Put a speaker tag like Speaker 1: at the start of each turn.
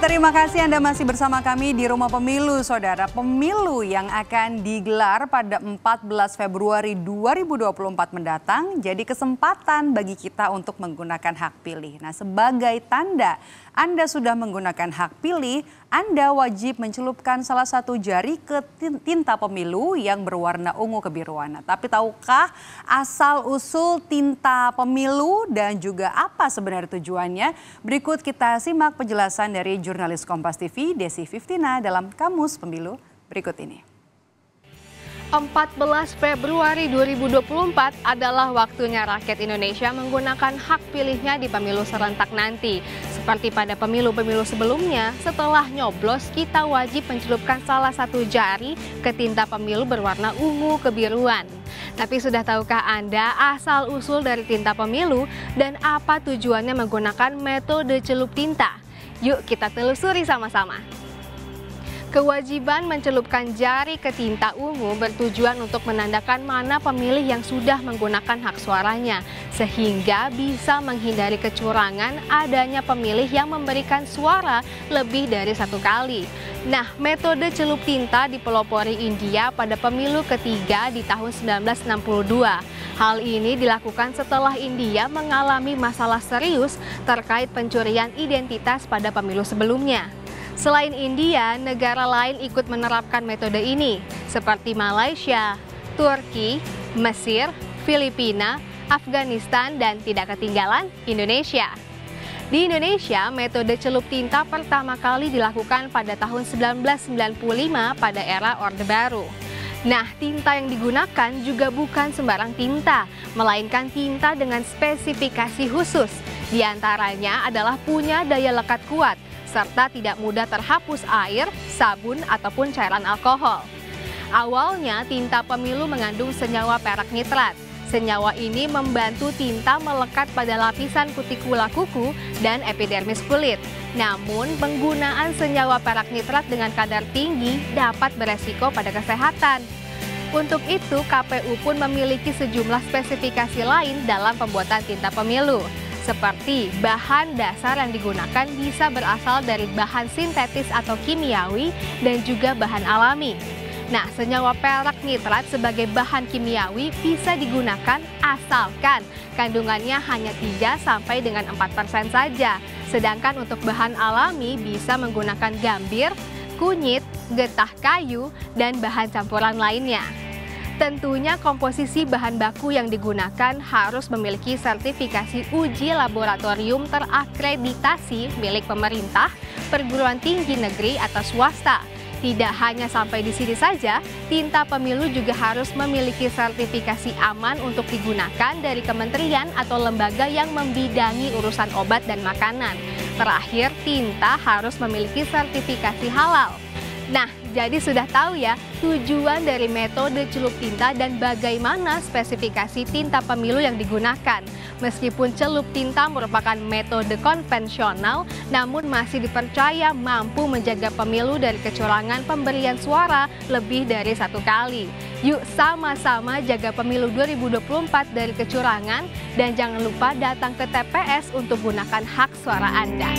Speaker 1: Terima kasih Anda masih bersama kami di Rumah Pemilu, Saudara. Pemilu yang akan digelar pada 14 Februari 2024 mendatang jadi kesempatan bagi kita untuk menggunakan hak pilih. Nah, sebagai tanda Anda sudah menggunakan hak pilih, Anda wajib mencelupkan salah satu jari ke tinta pemilu yang berwarna ungu kebiruan. Nah, tapi tahukah asal-usul tinta pemilu dan juga apa sebenarnya tujuannya? Berikut kita simak penjelasan dari jurnalis Kompas TV Desi Fiftina dalam Kamus Pemilu berikut ini.
Speaker 2: 14 Februari 2024 adalah waktunya rakyat Indonesia menggunakan hak pilihnya di pemilu serentak nanti. Seperti pada pemilu-pemilu sebelumnya, setelah nyoblos kita wajib mencelupkan salah satu jari ke tinta pemilu berwarna ungu kebiruan. Tapi sudah tahukah Anda asal-usul dari tinta pemilu dan apa tujuannya menggunakan metode celup tinta? Yuk kita telusuri sama-sama. Kewajiban mencelupkan jari ke tinta ungu bertujuan untuk menandakan mana pemilih yang sudah menggunakan hak suaranya, sehingga bisa menghindari kecurangan adanya pemilih yang memberikan suara lebih dari satu kali. Nah, metode celup tinta dipelopori India pada pemilu ketiga di tahun 1962. Hal ini dilakukan setelah India mengalami masalah serius terkait pencurian identitas pada pemilu sebelumnya. Selain India, negara lain ikut menerapkan metode ini, seperti Malaysia, Turki, Mesir, Filipina, Afghanistan, dan tidak ketinggalan Indonesia. Di Indonesia, metode celup tinta pertama kali dilakukan pada tahun 1995 pada era Orde Baru. Nah, tinta yang digunakan juga bukan sembarang tinta, melainkan tinta dengan spesifikasi khusus. Di antaranya adalah punya daya lekat kuat, serta tidak mudah terhapus air, sabun, ataupun cairan alkohol. Awalnya, tinta pemilu mengandung senyawa perak nitrat. Senyawa ini membantu tinta melekat pada lapisan kutikula kuku dan epidermis kulit. Namun, penggunaan senyawa perak nitrat dengan kadar tinggi dapat beresiko pada kesehatan. Untuk itu, KPU pun memiliki sejumlah spesifikasi lain dalam pembuatan tinta pemilu. Seperti bahan dasar yang digunakan bisa berasal dari bahan sintetis atau kimiawi dan juga bahan alami. Nah, senyawa perak nitrat sebagai bahan kimiawi bisa digunakan asalkan kandungannya hanya 3 sampai dengan 4% saja. Sedangkan untuk bahan alami bisa menggunakan gambir, kunyit, getah kayu, dan bahan campuran lainnya. Tentunya komposisi bahan baku yang digunakan harus memiliki sertifikasi uji laboratorium terakreditasi milik pemerintah, perguruan tinggi negeri atau swasta. Tidak hanya sampai di sini saja, tinta pemilu juga harus memiliki sertifikasi aman untuk digunakan dari kementerian atau lembaga yang membidangi urusan obat dan makanan. Terakhir, tinta harus memiliki sertifikasi halal. Nah, jadi sudah tahu ya tujuan dari metode celup tinta dan bagaimana spesifikasi tinta pemilu yang digunakan. Meskipun celup tinta merupakan metode konvensional, namun masih dipercaya mampu menjaga pemilu dari kecurangan pemberian suara lebih dari satu kali. Yuk sama-sama jaga pemilu 2024 dari kecurangan dan jangan lupa datang ke TPS untuk gunakan hak suara Anda.